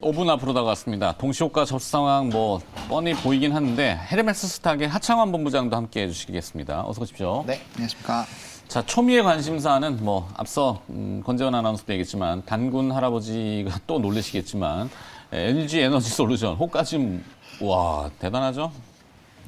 5분 앞으로 다가왔습니다. 동시호가 접수 상황 뭐 뻔히 보이긴 하는데 헤르메스 스탁의 하창환 본부장도 함께 해주시겠습니다. 어서 오십시오. 네, 안녕하십니까. 자, 초미의 관심사는 뭐 앞서 권재원 아나운서도 얘기했지만 단군 할아버지가 또 놀라시겠지만 LG 에너지 솔루션 호가즘 와 대단하죠?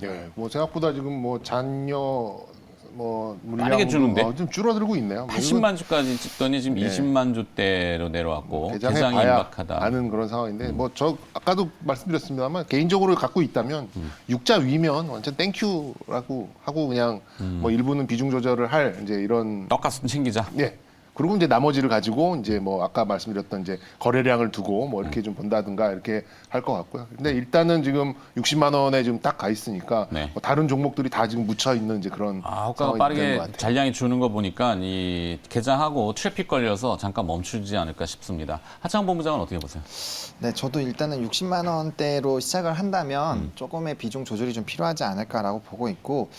예, 뭐 생각보다 지금 뭐 잔여 뭐 빠르게 주는데? 좀 줄어들고 있네요. 80만 주까지 찍더니 지금 예. 20만 주대로 내려왔고 개장해 개장이 봐야 임박하다. 아는 그런 상황인데 뭐 저 아까도 말씀드렸습니다만 개인적으로 갖고 있다면 육자 위면 완전 땡큐라고 하고 그냥 뭐 일부는 비중 조절을 할 이제 이런 떡값은 챙기자. 예. 그리고 이제 나머지를 가지고 이제 뭐 아까 말씀드렸던 이제 거래량을 두고 뭐 이렇게 좀 본다든가 이렇게 할 것 같고요. 근데 일단은 지금 60만 원에 지금 딱 가 있으니까 네. 뭐 다른 종목들이 다 지금 묻혀 있는 이제 그런 호가가 상황이 되는 것 빠르게 같아요. 잔량이 주는 거 보니까 이 개장하고 트래픽 걸려서 잠깐 멈추지 않을까 싶습니다. 하창 본부장은 어떻게 보세요? 네, 저도 일단은 60만 원대로 시작을 한다면 조금의 비중 조절이 좀 필요하지 않을까라고 보고 있고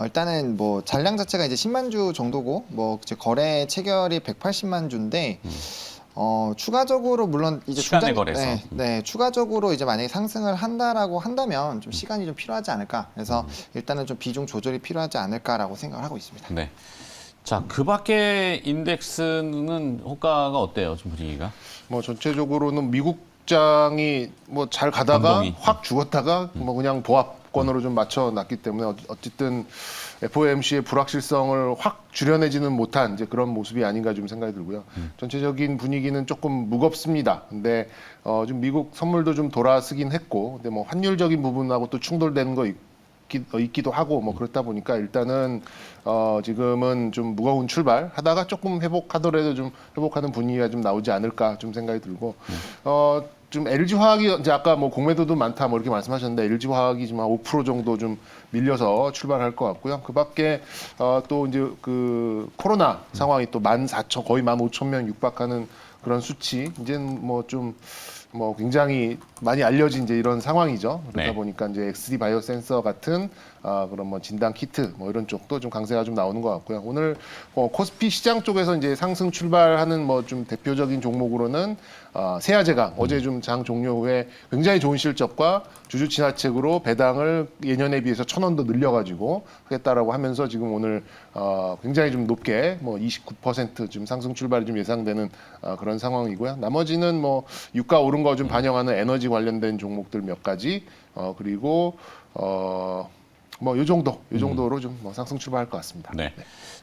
일단은 뭐 잔량 자체가 이제 10만 주 정도고 뭐 이제 거래 체결이 180만 주인데 추가적으로 물론 이제 시간의 거래소. 네, 추가적으로 이제 만약에 상승을 한다라고 한다면 좀 시간이 좀 필요하지 않을까. 그래서 일단은 좀 비중 조절이 필요하지 않을까라고 생각을 하고 있습니다. 네. 자, 그 밖에 인덱스는 호가가 어때요? 좀 분위기가? 뭐 전체적으로는 미국장이 뭐 잘 가다가 변동이. 확 죽었다가 뭐 그냥 보합권으로 좀 맞춰놨기 때문에 어쨌든 FOMC의 불확실성을 확 줄여내지는 못한 이제 그런 모습이 아닌가 좀 생각이 들고요. 전체적인 분위기는 조금 무겁습니다. 근데 좀 미국 선물도 좀 돌아서긴 했고, 근데 뭐 환율적인 부분하고 또 충돌되는 거 있기도 하고 뭐 그렇다 보니까 일단은 지금은 좀 무거운 출발하다가 조금 회복하더라도 좀 회복하는 분위기가 좀 나오지 않을까 좀 생각이 들고 좀 LG 화학이 이제 아까 뭐 공매도도 많다 뭐 이렇게 말씀하셨는데 LG 화학이 지금 한 5% 정도 좀 밀려서 출발할 것 같고요. 그밖에 또 이제 그 코로나 상황이 또 14,000 거의 15,000명 육박하는 그런 수치 이제는 뭐 좀 뭐 굉장히 많이 알려진 이제 이런 상황이죠. 그러다 네. 보니까 이제 XD 바이오 센서 같은 그런 뭐 진단 키트 뭐 이런 쪽도 좀 강세가 좀 나오는 것 같고요. 오늘 코스피 시장 쪽에서 이제 상승 출발하는 뭐 좀 대표적인 종목으로는 세아제강 어제 좀 장 종료 후에 굉장히 좋은 실적과 주주 친화책으로 배당을 예년에 비해서 1,000원 더 늘려가지고 하겠다라고 하면서 지금 오늘 굉장히 좀 높게 뭐 29% 좀 상승 출발이 좀 예상되는 그런 상황이고요. 나머지는 뭐 유가 오른 거 좀 반영하는 에너지 관련된 종목들 몇 가지 그리고 뭐 요 정도로 좀 뭐 상승 출발할 것 같습니다. 네.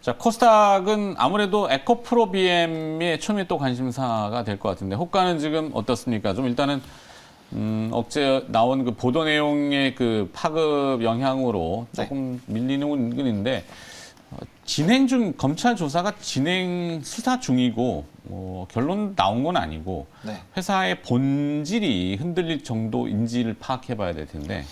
자, 코스닥은 아무래도 에코프로비엠의 초미의 또 관심사가 될 것 같은데 호가는 지금 어떻습니까? 좀 일단은 어제 나온 그 보도 내용의 그 파급 영향으로 조금 밀리는 은근인데 진행 중 검찰 조사가 진행 수사 중이고 결론 나온 건 아니고 네. 회사의 본질이 흔들릴 정도인지를 파악해봐야 될 텐데.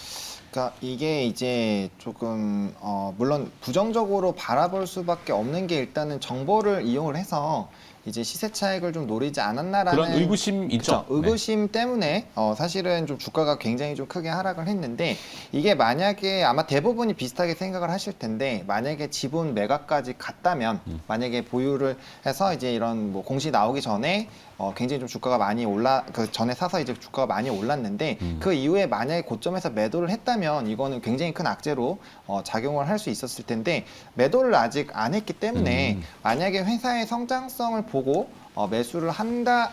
그러니까 이게 이제 조금 물론 부정적으로 바라볼 수밖에 없는 게 일단은 정보를 이용을 해서 이제 시세 차익을 좀 노리지 않았나라는 그런 의구심 있죠. 그쵸? 의구심 때문에 사실은 좀 주가가 굉장히 좀 크게 하락을 했는데 이게 만약에 아마 대부분이 비슷하게 생각을 하실 텐데 만약에 지분 매각까지 갔다면 만약에 보유를 해서 이제 이런 뭐 공시 나오기 전에 굉장히 좀 주가가 많이 그 전에 사서 이제 주가가 많이 올랐는데 그 이후에 만약에 고점에서 매도를 했다면 이거는 굉장히 큰 악재로 작용을 할 수 있었을 텐데 매도를 아직 안 했기 때문에 만약에 회사의 성장성을 보고 매수를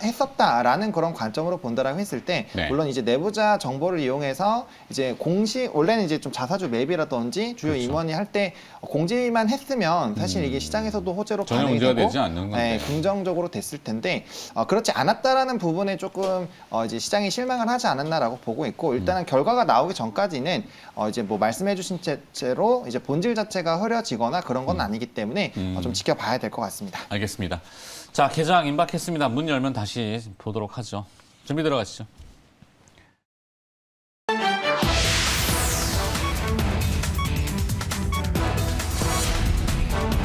했었다라는 그런 관점으로 본다라고 했을 때 네. 물론 이제 내부자 정보를 이용해서 이제 원래는 이제 좀 자사주 매입이라든지 주요 그렇죠. 임원이 할 때 공지만 했으면 사실 이게 시장에서도 호재로 전혀 반응이 문제가 되고 되지 않는 건데. 긍정적으로 됐을 텐데 그렇지 않았다라는 부분에 조금 이제 시장이 실망을 하지 않았나라고 보고 있고 일단은 결과가 나오기 전까지는 이제 뭐 말씀해주신 채로 이제 본질 자체가 흐려지거나 그런 건 아니기 때문에 좀 지켜봐야 될 것 같습니다. 알겠습니다. 자, 개장 임박했습니다. 문 열면 다시 보도록 하죠. 준비 들어가시죠.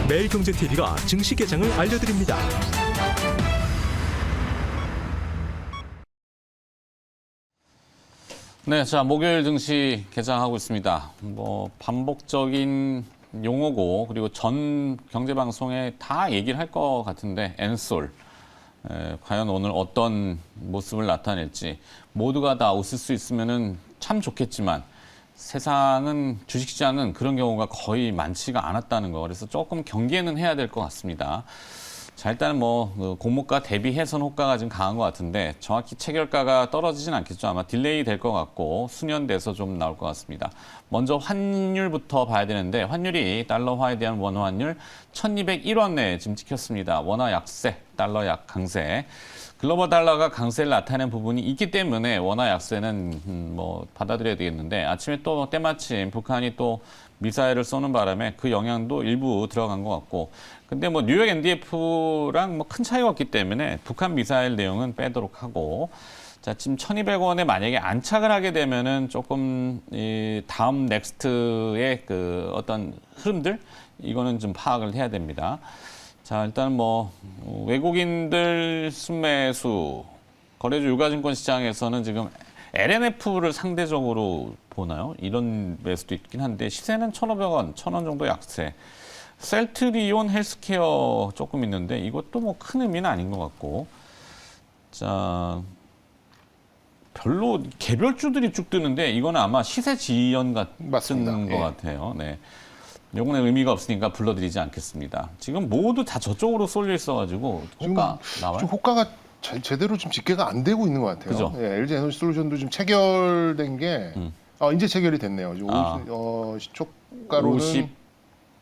매일경제TV가 증시 개장을 알려드립니다. 네, 자, 목요일 증시 개장하고 있습니다. 뭐 반복적인 용어고 그리고 전 경제방송에 다 얘기를 할 것 같은데 엔솔 과연 오늘 어떤 모습을 나타낼지 모두가 다 웃을 수 있으면은 참 좋겠지만 세상은 주식시장은 그런 경우가 거의 많지가 않았다는 거. 그래서 조금 경계는 해야 될 것 같습니다. 자, 일단 뭐 공모가 대비 해선 호가가 지금 강한 것 같은데 정확히 체결가가 떨어지진 않겠죠. 아마 딜레이 될 것 같고 수년돼서 좀 나올 것 같습니다. 먼저 환율부터 봐야 되는데 환율이 달러화에 대한 원화 환율 1201원에 지금 찍혔습니다. 원화 약세, 달러 약 강세. 글로벌 달러가 강세를 나타낸 부분이 있기 때문에 원화 약세는 뭐 받아들여야 되겠는데 아침에 또 때마침 북한이 또 미사일을 쏘는 바람에 그 영향도 일부 들어간 것 같고 근데 뭐 뉴욕 NDF랑 뭐 큰 차이가 없기 때문에 북한 미사일 내용은 빼도록 하고 자 지금 1,200원에 만약에 안착을 하게 되면은 조금 이 다음 넥스트의 그 어떤 흐름들 이거는 좀 파악을 해야 됩니다. 자 일단 뭐 외국인들 순매수 거래주 유가증권 시장에서는 지금 LNF를 상대적으로 보나요? 이런 매수도 있긴 한데 시세는 1,500원, 1,000원 정도 약세. 셀트리온 헬스케어 조금 있는데 이것도 뭐 큰 의미는 아닌 것 같고. 자 별로 개별주들이 쭉 뜨는데 이거는 아마 시세 지연 같은 맞습니다. 것 예. 같아요. 네. 요거는 의미가 없으니까 불러드리지 않겠습니다. 지금 모두 다 저쪽으로 쏠려 있어가지고 호가 나와요? 좀 호가가 제대로 좀 집계가 안 되고 있는 것 같아요. 그죠? 예, LG 에너지 솔루션도 지금 체결된 게 이제 체결이 됐네요. 지금 시초가로는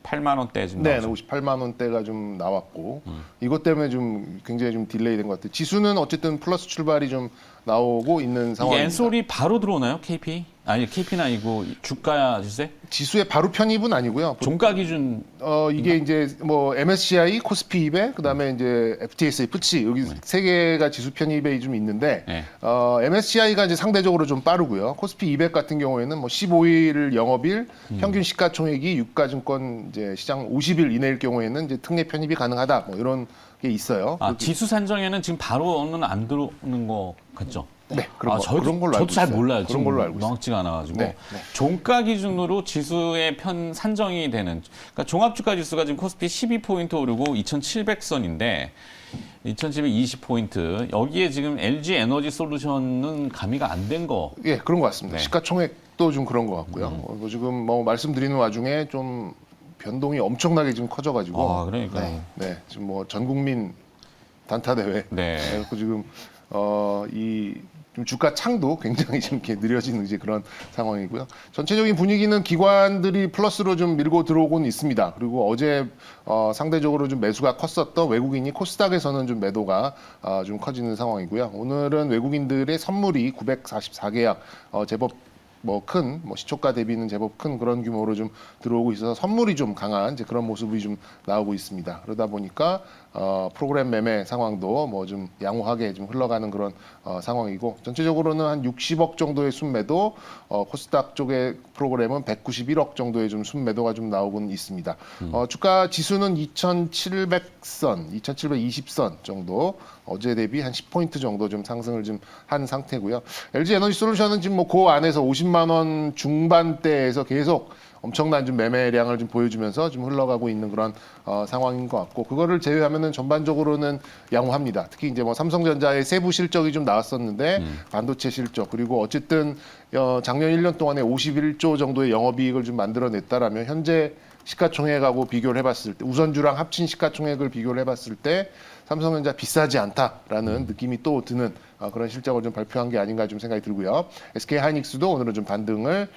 58만 원대 지금 네, 나오죠. 58만 원대가 좀 나왔고 이것 때문에 좀 굉장히 좀 딜레이 된 것 같아요. 지수는 어쨌든 플러스 출발이 좀 나오고 있는 이게 상황입니다. 엔솔이 바로 들어오나요? KP? 아니 KP는 아니고 주가 주세? 지수의 바로 편입은 아니고요. 종가 기준 이게 이제 뭐 MSCI, 코스피 200, 그다음에 이제 FTSE, 푸치 여기 세 개가 지수 편입에 좀 있는데 네. MSCI가 이제 상대적으로 좀 빠르고요. 코스피 200 같은 경우에는 뭐 15일 영업일 평균 시가총액이 유가증권 이제 시장 50일 이내일 경우에는 이제 특례 편입이 가능하다. 뭐 이런 게 있어요. 아, 지수 산정에는 지금 바로는 안 들어오는 거 같죠? 네, 그런 저도, 그런 걸로 알고 저도 잘 있어요. 몰라요. 그런 지금 걸로 알고 있어요. 명확지가 않아가지고 네, 네. 종가 기준으로 지수의 편 산정이 되는 그러니까 종합주가 지수가 지금 코스피 12포인트 오르고 2,700선인데 2,720포인트 여기에 지금 LG 에너지 솔루션은 가미가 안 된 거. 예, 그런 것 같습니다. 네. 시가총액도 좀 그런 것 같고요. 뭐 지금 뭐 말씀드리는 와중에 좀 변동이 엄청나게 지금 커져가지고 아, 그러니까요. 네, 지금 뭐 전국민 단타 대회. 네. 그래서 지금 좀 주가 창도 굉장히 좀 이렇게 느려지는 이제 그런 상황이고요. 전체적인 분위기는 기관들이 플러스로 좀 밀고 들어오고는 있습니다. 그리고 어제 상대적으로 좀 매수가 컸었던 외국인이 코스닥에서는 좀 매도가 좀 커지는 상황이고요. 오늘은 외국인들의 선물이 944계약 제법 큰 시초가 대비는 제법 큰 그런 규모로 좀 들어오고 있어서 선물이 좀 강한 이제 그런 모습이 좀 나오고 있습니다. 그러다 보니까 프로그램 매매 상황도 뭐 좀 양호하게 좀 흘러가는 그런 상황이고 전체적으로는 한 60억 정도의 순매도 코스닥 쪽의 프로그램은 191억 정도의 좀 순매도가 좀 나오고는 있습니다. 주가 지수는 2,700선, 2,720선 정도 어제 대비 한 10포인트 정도 좀 상승을 좀 한 상태고요. LG 에너지 솔루션은 지금 뭐 그 안에서 50만 원 중반대에서 계속 엄청난 좀 매매량을 좀 보여주면서 좀 흘러가고 있는 그런 상황인 것 같고 그거를 제외하면은 전반적으로는 양호합니다. 특히 이제 뭐 삼성전자의 세부 실적이 좀 나왔었는데 반도체 실적 그리고 어쨌든 작년 1년 동안에 51조 정도의 영업이익을 좀 만들어냈다라면 현재 시가총액하고 비교를 해봤을 때 우선주랑 합친 시가총액을 비교를 해봤을 때 삼성전자 비싸지 않다라는 느낌이 또 드는 그런 실적을 좀 발표한 게 아닌가 좀 생각이 들고요. SK 하이닉스도 오늘은 좀 반등을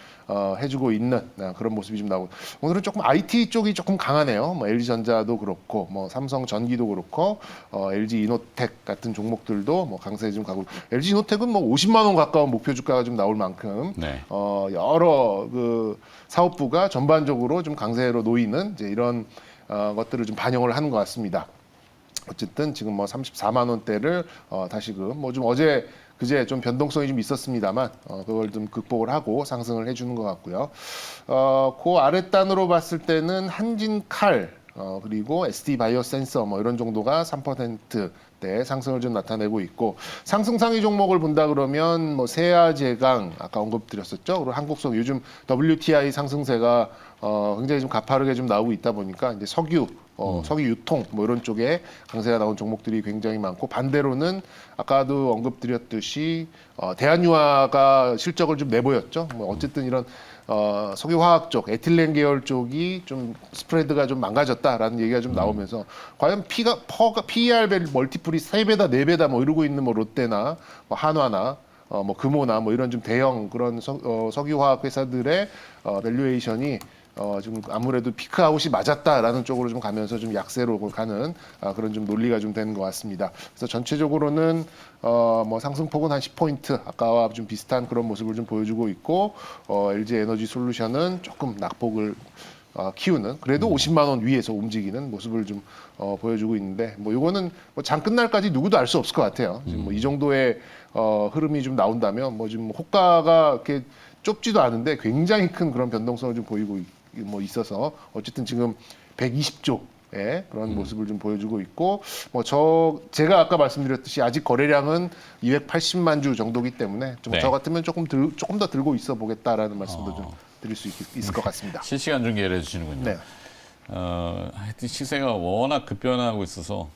해주고 있는 그런 모습이 좀 나오고 오늘은 조금 IT 쪽이 조금 강하네요. 뭐 LG전자도 그렇고 뭐 삼성전기도 그렇고 LG 이노텍 같은 종목들도 뭐 강세 좀 가고 LG 이노텍은 뭐 50만 원 가까운 목표 주가가 좀 나올 만큼 네. 여러 그 사업부가 전반적으로 좀 강세로 놓이는 이제 이런 것들을 좀 반영을 하는 것 같습니다. 어쨌든 지금 뭐 34만 원대를 다시금 뭐 좀 어제 그제 좀 변동성이 좀 있었습니다만 그걸 좀 극복을 하고 상승을 해주는 것 같고요. 그 아랫단으로 봤을 때는 한진칼 그리고 SD 바이오 센서 뭐 이런 정도가 3%대 상승을 좀 나타내고 있고 상승상위 종목을 본다 그러면 뭐 세아제강 아까 언급드렸었죠. 그리고 한국석 요즘 WTI 상승세가 굉장히 좀 가파르게 좀 나오고 있다 보니까 이제 석유 석유 유통 뭐 이런 쪽에 강세가 나온 종목들이 굉장히 많고 반대로는 아까도 언급드렸듯이 대한유화가 실적을 좀 내보였죠. 뭐 어쨌든 이런 석유화학 쪽, 에틸렌 계열 쪽이 좀 스프레드가 좀 망가졌다라는 얘기가 좀 나오면서 과연 PER 멀티플이 3배다, 4배다 뭐 이러고 있는 뭐 롯데나 뭐 한화나 뭐 금호나 뭐 이런 좀 대형 그런 석유화학 회사들의 밸류에이션이 지금 아무래도 피크아웃이 맞았다라는 쪽으로 좀 가면서 좀 약세로 가는 그런 좀 논리가 좀 되는 것 같습니다. 그래서 전체적으로는 뭐 상승폭은 한 10포인트 아까와 좀 비슷한 그런 모습을 좀 보여주고 있고 LG 에너지 솔루션은 조금 낙폭을 키우는 그래도 50만 원 위에서 움직이는 모습을 좀 보여주고 있는데 뭐 이거는 뭐 장 끝날까지 누구도 알 수 없을 것 같아요. 지금 뭐 이 정도의 흐름이 좀 나온다면 뭐 지금 호가가 이렇게 좁지도 않은데 굉장히 큰 그런 변동성을 좀 보이고 뭐 있어서 어쨌든 지금 120조의 그런 모습을 좀 보여주고 있고 뭐 제가 아까 말씀드렸듯이 아직 거래량은 280만 주 정도기 때문에 좀 네. 저 같으면 조금 더 들고 있어 보겠다라는 말씀도 좀 드릴 수 있을 것 같습니다. 실시간 중계를 해주시는군요. 네. 하여튼 시세가 워낙 급변하고 있어서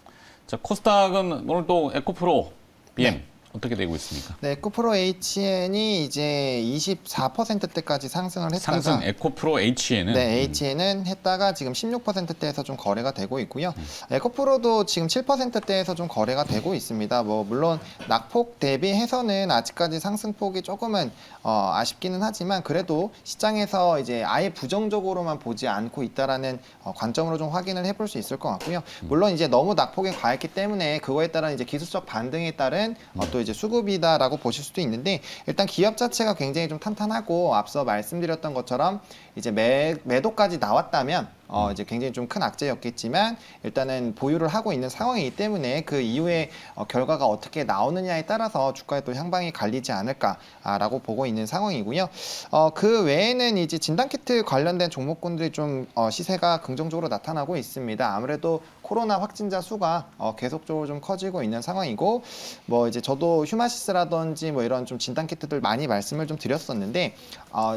자 코스닥은 오늘 또 에코프로 BM 어떻게 되고 있습니까? 네, 에코프로 HN이 이제 24%대까지 상승을 했다가 상승 에코프로 HN은 네, HN은 했다가 지금 16%대에서 좀 거래가 되고 있고요. 에코프로도 지금 7%대에서 좀 거래가 되고 있습니다. 뭐 물론 낙폭 대비해서는 아직까지 상승폭이 조금은 아쉽기는 하지만 그래도 시장에서 이제 아예 부정적으로만 보지 않고 있다라는 관점으로 좀 확인을 해볼 수 있을 것 같고요. 물론 이제 너무 낙폭이 과했기 때문에 그거에 따른 이제 기술적 반등에 따른 또 이제 수급이다라고 보실 수도 있는데 일단 기업 자체가 굉장히 좀 탄탄하고 앞서 말씀드렸던 것처럼 이제 매도까지 나왔다면 이제 굉장히 좀 큰 악재였겠지만 일단은 보유를 하고 있는 상황이기 때문에 그 이후에 결과가 어떻게 나오느냐에 따라서 주가의 또 향방이 갈리지 않을까라고 보고 있는 상황이고요. 그 외에는 이제 진단키트 관련된 종목군들이 좀 시세가 긍정적으로 나타나고 있습니다. 아무래도 코로나 확진자 수가 계속적으로 좀 커지고 있는 상황이고 뭐 이제 저도 휴마시스라든지 뭐 이런 좀 진단키트들 많이 말씀을 좀 드렸었는데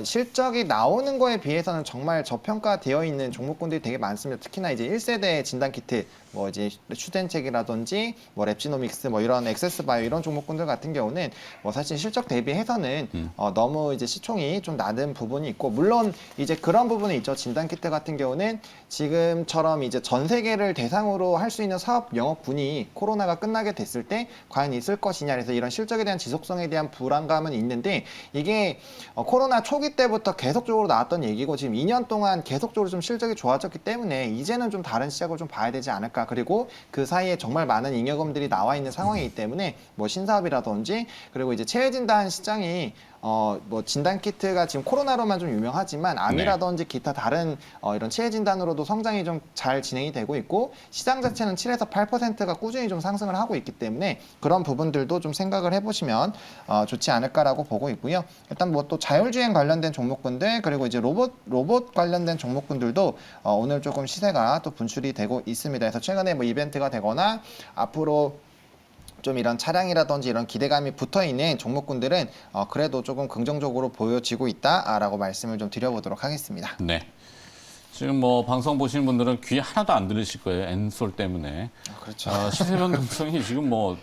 실적이 나오는 거에 비해서는 정말 저평가되어 있는 종목군들이 되게 많습니다. 특히나 이제 1세대 진단키트 뭐 이제 슈덴책이라든지 뭐 랩지노믹스 뭐 이런 엑세스바이오 이런 종목군들 같은 경우는 뭐 사실 실적 대비해서는 너무 이제 시총이 좀 낮은 부분이 있고 물론 이제 그런 부분이 있죠. 진단키트 같은 경우는 지금처럼 이제 전 세계를 대상으로 할 수 있는 사업 영업군이 코로나가 끝나게 됐을 때 과연 있을 것이냐 그래서 이런 실적에 대한 지속성에 대한 불안감은 있는데 이게 코로나 초기 때부터 계속적으로 나왔던 얘기고 지금 2년 동안 계속적으로 좀 실적이 좋아졌기 때문에 이제는 좀 다른 시작을 좀 봐야 되지 않을까. 그리고 그 사이에 정말 많은 잉여금들이 나와 있는 상황이기 때문에 뭐 신사업이라든지 그리고 이제 체외진단 시장이 뭐 진단키트가 지금 코로나로만 좀 유명하지만 암이라든지 기타 다른 이런 치해 진단으로도 성장이 좀 잘 진행이 되고 있고 시장 자체는 7에서 8%가 꾸준히 좀 상승을 하고 있기 때문에 그런 부분들도 좀 생각을 해보시면 좋지 않을까라고 보고 있고요. 일단 뭐 또 자율주행 관련된 종목군들 그리고 이제 로봇 관련된 종목군들도 오늘 조금 시세가 또 분출이 되고 있습니다. 그래서 최근에 뭐 이벤트가 되거나 앞으로 좀 이런 차량이라든지 이런 기대감이 붙어있는 종목군들은 그래도 조금 긍정적으로 보여지고 있다라고 말씀을 좀 드려보도록 하겠습니다. 네. 지금 뭐 방송 보시는 분들은 귀 하나도 안 들으실 거예요. 엔솔 때문에. 그렇죠. 시세 변동성이 지금 뭐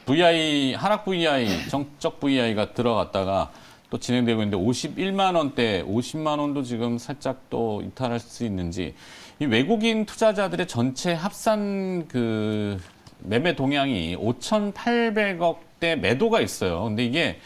하락 VI, 정적 VI가 들어갔다가 또 진행되고 있는데 51만 원대, 50만 원도 지금 살짝 또 이탈할 수 있는지 이 외국인 투자자들의 전체 합산 그 매매 동향이 5,800억대 매도가 있어요. 근데 이게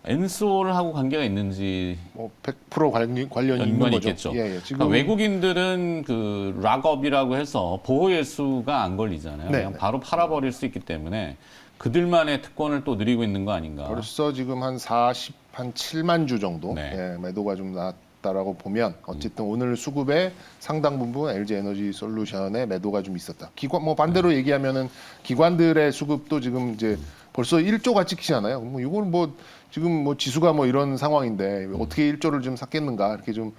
엔솔하고 관계가 있는지 뭐 100% 관련이 있는 연관이 거죠. 있겠죠. 예, 지금 그러니까 외국인들은 그 락업이라고 해서 보호예수가 안 걸리잖아요. 네, 그냥 네. 바로 팔아버릴 수 있기 때문에 그들만의 특권을 또 누리고 있는 거 아닌가. 벌써 지금 한 7만 주 정도 네. 매도가 좀 나왔다라고 보면 어쨌든 오늘 수급의 상당 부분 LG 에너지 솔루션의 매도가 좀 있었다. 뭐 반대로 얘기하면은 기관들의 수급도 지금 이제 벌써 1조가 찍히잖아요. 뭐 이건 뭐 지금 뭐 지수가 뭐 이런 상황인데 어떻게 1조를 좀 샀겠는가 이렇게 좀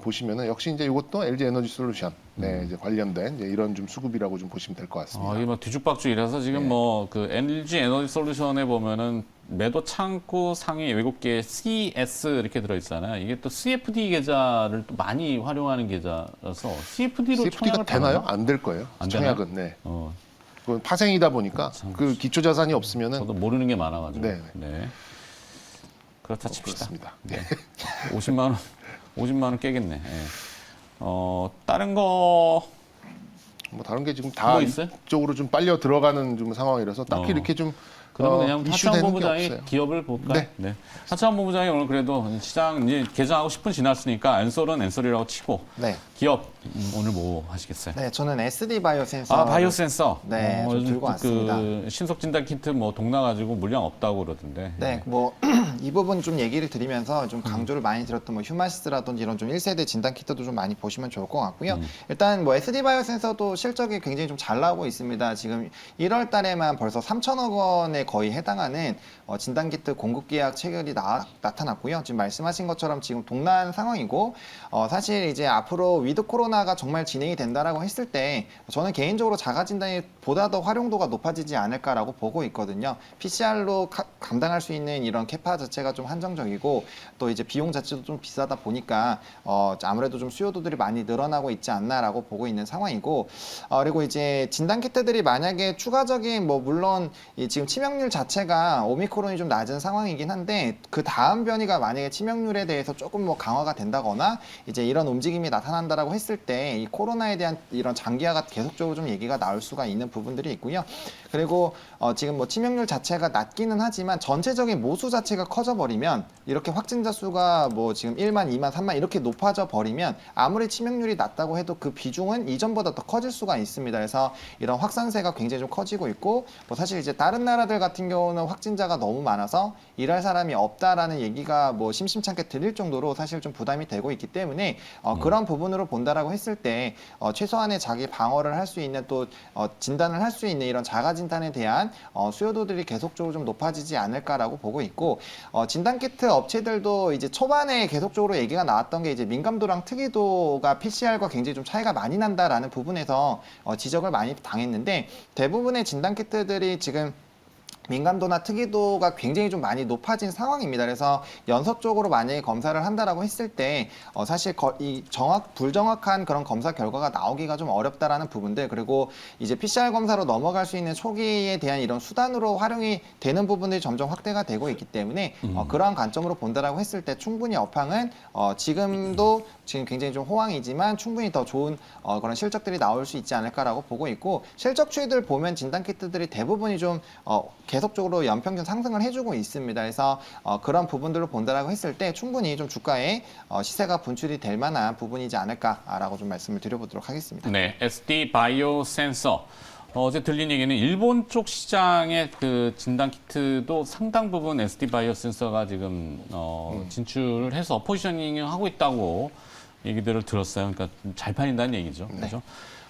보시면은 역시 이제 이것도 LG 에너지 솔루션 네, 이제 관련된 이제 이런 좀 수급이라고 좀 보시면 될 것 같습니다. 이게 뭐 뒤죽박죽이라서 지금 뭐 그 LG 에너지 솔루션에 보면은 매도 창구 상위 외국계 CS 이렇게 들어 있잖아요. 이게 또 CFD 계좌를 또 많이 활용하는 계좌라서 CFD로 CFD가 되나요? 안 될 거예요. 안 청약은 네. 어, 그건 파생이다 보니까 그 기초 자산이 없으면은 저도 모르는 게 많아가지고. 네. 네. 그렇다 칩시다. 그렇습니다. 네. 50만 원 깨겠네. 예. 다른 거 뭐 다른 게 지금 다 뭐 있어요? 이쪽으로 좀 빨려 들어가는 좀 상황이라서 딱히 이렇게 좀 그러면 그냥 하차원 이슈되는 게 본부장이 없어요. 기업을 볼까요? 네. 하차원 본부장이 오늘 그래도 시장 이제 개장하고 10분 지났으니까 엔솔은 엔솔이라고 치고 네. 기업 오늘 뭐 하시겠어요? 네, 저는 SD 바이오 센서. 바이오 센서. 네, 좀 요즘 들고 왔습니다. 그 신속 진단 키트 뭐 동나가지고 물량 없다고 그러던데. 네, 뭐 이 부분 좀 얘기를 드리면서 좀 강조를 많이 드렸던 뭐 휴마시스라든지 이런 좀 1세대 진단 키트도 좀 많이 보시면 좋을 것 같고요. 일단 뭐 SD 바이오 센서도 실적이 굉장히 좀 잘 나오고 있습니다. 지금 1월 달에만 벌써 3천억 원에 거의 해당하는 진단 키트 공급 계약 체결이 나타났고요. 지금 말씀하신 것처럼 지금 동난 상황이고 사실 이제 앞으로 위드 코로나가 정말 진행이 된다라고 했을 때 저는 개인적으로 자가 진단이 보다 더 활용도가 높아지지 않을까라고 보고 있거든요. PCR로 감당할 수 있는 이런 캐파 자체가 좀 한정적이고 또 이제 비용 자체도 좀 비싸다 보니까 아무래도 좀 수요도들이 많이 늘어나고 있지 않나라고 보고 있는 상황이고 그리고 이제 진단 키트들이 만약에 추가적인 뭐 물론 이 지금 치명률 자체가 오미크론이 좀 낮은 상황이긴 한데 그 다음 변이가 만약에 치명률에 대해서 조금 뭐 강화가 된다거나 이제 이런 움직임이 나타난다라고 했을 때 이 코로나에 대한 이런 장기화가 계속적으로 좀 얘기가 나올 수가 있는 부분들이 있고요. 그리고 지금 뭐 치명률 자체가 낮기는 하지만 전체적인 모수 자체가 커져 버리면 이렇게 확진자 수가 뭐 지금 1만, 2만, 3만 이렇게 높아져 버리면 아무리 치명률이 낮다고 해도 그 비중은 이전보다 더 커질 수가 있습니다. 그래서 이런 확산세가 굉장히 좀 커지고 있고 뭐 사실 이제 다른 나라들 같은 경우는 확진자가 너무 많아서 일할 사람이 없다라는 얘기가 뭐 심심찮게 들릴 정도로 사실 좀 부담이 되고 있기 때문에 그런 부분으로 본다라고 했을 때 최소한의 자기 방어를 할 수 있는 또 진단을 할 수 있는 이런 자가 진단에 대한 수요도들이 계속적으로 좀 높아지지 않을까라고 보고 있고 진단 키트 업체들도 이제 초반에 계속적으로 얘기가 나왔던 게 이제 민감도랑 특이도가 PCR과 굉장히 좀 차이가 많이 난다라는 부분에서 지적을 많이 당했는데 대부분의 진단 키트들이 지금 민감도나 특이도가 굉장히 좀 많이 높아진 상황입니다. 그래서 연속적으로 만약에 검사를 한다라고 했을 때 사실 이 불정확한 그런 검사 결과가 나오기가 좀 어렵다라는 부분들 그리고 이제 PCR 검사로 넘어갈 수 있는 초기에 대한 이런 수단으로 활용이 되는 부분들이 점점 확대가 되고 있기 때문에 그러한 관점으로 본다라고 했을 때 충분히 업황은 지금도 지금 굉장히 좀 호황이지만 충분히 더 좋은 그런 실적들이 나올 수 있지 않을까라고 보고 있고 실적 추이들 보면 진단 키트들이 대부분이 좀 계속적으로 연평균 상승을 해주고 있습니다. 그래서 그런 부분들을 본다라고 했을 때 충분히 좀 주가에 시세가 분출이 될 만한 부분이지 않을까라고 좀 말씀을 드려보도록 하겠습니다. 네, SD 바이오 센서. 어제 들린 얘기는 일본 쪽 시장의 그 진단 키트도 상당 부분 SD 바이오 센서가 지금 진출을 해서 포지셔닝을 하고 있다고 얘기들을 들었어요. 그러니까 잘 팔린다는 얘기죠. 그렇죠?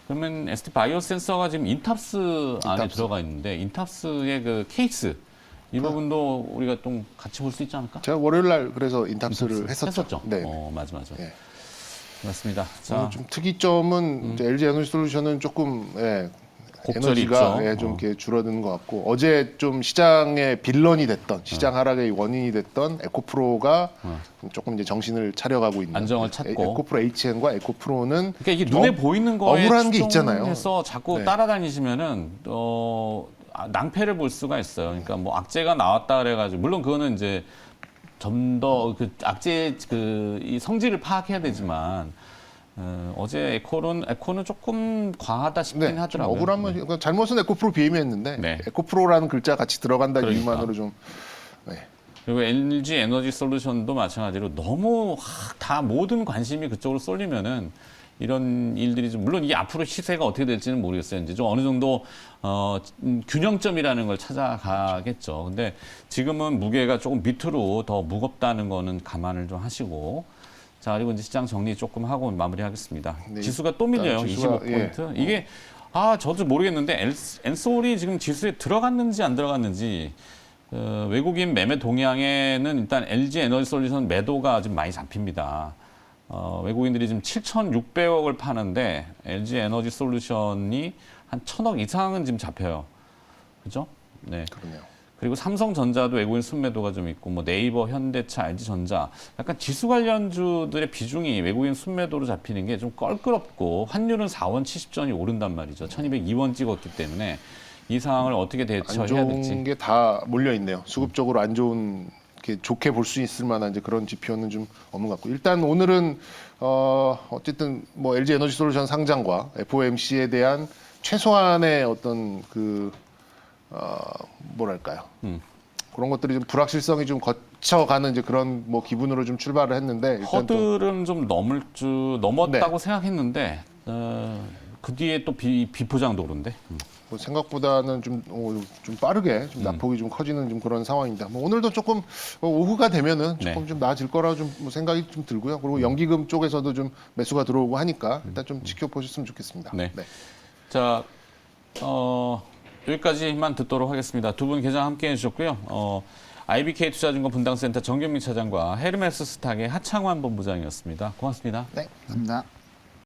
그러면 SD 바이오 센서가 지금 인탑스 안에 들어가 있는데 인탑스의 그 케이스 이 부분도 우리가 좀 같이 볼 수 있지 않을까? 제가 월요일 날 그래서 인탑스를 했었죠. 네. 맞아. 네. 맞습니다. 자, 좀 특이점은 이제 LG 에너지 솔루션은 조금 곡절이 에너지가 있죠. 좀 이렇게 줄어드는 것 같고 어제 좀 시장의 빌런이 됐던 시장 하락의 원인이 됐던 에코프로가 조금 이제 정신을 차려가고 있는 안정을 찾고. 에코프로 HN과 에코프로는 그러니까 이게 눈에 보이는 거에 억울한 게 있잖아요. 해서 자꾸 네. 따라다니시면은 낭패를 볼 수가 있어요. 그러니까 뭐 악재가 나왔다 그래가지고 물론 그거는 이제 좀 더 그 악재 이 성질을 파악해야 되지만. 어제 에코는 조금 과하다 싶긴 하더라고요. 좀 억울하면 그러니까 잘못은 에코프로 비임했는데 네. 에코프로라는 글자 같이 들어간다 그러니까. 이유만으로 좀 그리고 LG 에너지 솔루션도 마찬가지로 너무 다 모든 관심이 그쪽으로 쏠리면은 이런 일들이 좀 물론 이게 앞으로 시세가 어떻게 될지는 모르겠어요. 이제 좀 어느 정도 균형점이라는 걸 찾아가겠죠. 근데 지금은 무게가 조금 밑으로 더 무겁다는 거는 감안을 좀 하시고. 자, 그리고 이제 시장 정리 조금 하고 마무리하겠습니다. 네, 지수가 또 밀려요. 지수가, 25포인트. 이게 저도 모르겠는데 엔솔이 지금 지수에 들어갔는지 안 들어갔는지 외국인 매매 동향에는 일단 LG 에너지 솔루션 매도가 좀 많이 잡힙니다. 외국인들이 지금 7,600억을 파는데 LG 에너지 솔루션이 한 1,000억 이상은 지금 잡혀요. 그죠? 네. 그러네요. 그리고 삼성전자도 외국인 순매도가 좀 있고 뭐 네이버, 현대차, LG전자 약간 지수 관련주들의 비중이 외국인 순매도로 잡히는 게 좀 껄끄럽고 환율은 4원 70전이 오른단 말이죠. 1202원 찍었기 때문에 이 상황을 어떻게 안 대처해야 좋은 될지. 게 다 몰려 있네요. 수급적으로 안 좋은 이렇게 좋게 볼 수 있을 만한 이제 그런 지표는 좀 없는 것 같고 일단 오늘은 어쨌든 뭐 LG 에너지 솔루션 상장과 FOMC에 대한 최소한의 어떤 그 뭐랄까요? 그런 것들이 좀 불확실성이 좀 거쳐가는 이제 그런 뭐 기분으로 좀 출발을 했는데 일단 또 허들은 좀 넘었다고 네. 생각했는데 그 뒤에 또 비포장도 오른데. 뭐 생각보다는 좀 빠르게 좀 낙폭이 좀 커지는 좀 그런 상황입니다. 뭐 오늘도 조금 오후가 되면은 조금 네. 좀 나아질 거라 좀 뭐 생각이 좀 들고요. 그리고 연기금 쪽에서도 좀 매수가 들어오고 하니까 일단 좀 지켜보셨으면 좋겠습니다. 네. 자, 여기까지만 듣도록 하겠습니다. 두 분 계장 함께해 주셨고요. IBK 투자증권 분당센터 정경민 차장과 헤르메스 스탁의 하창환 본부장이었습니다. 고맙습니다. 네, 감사합니다.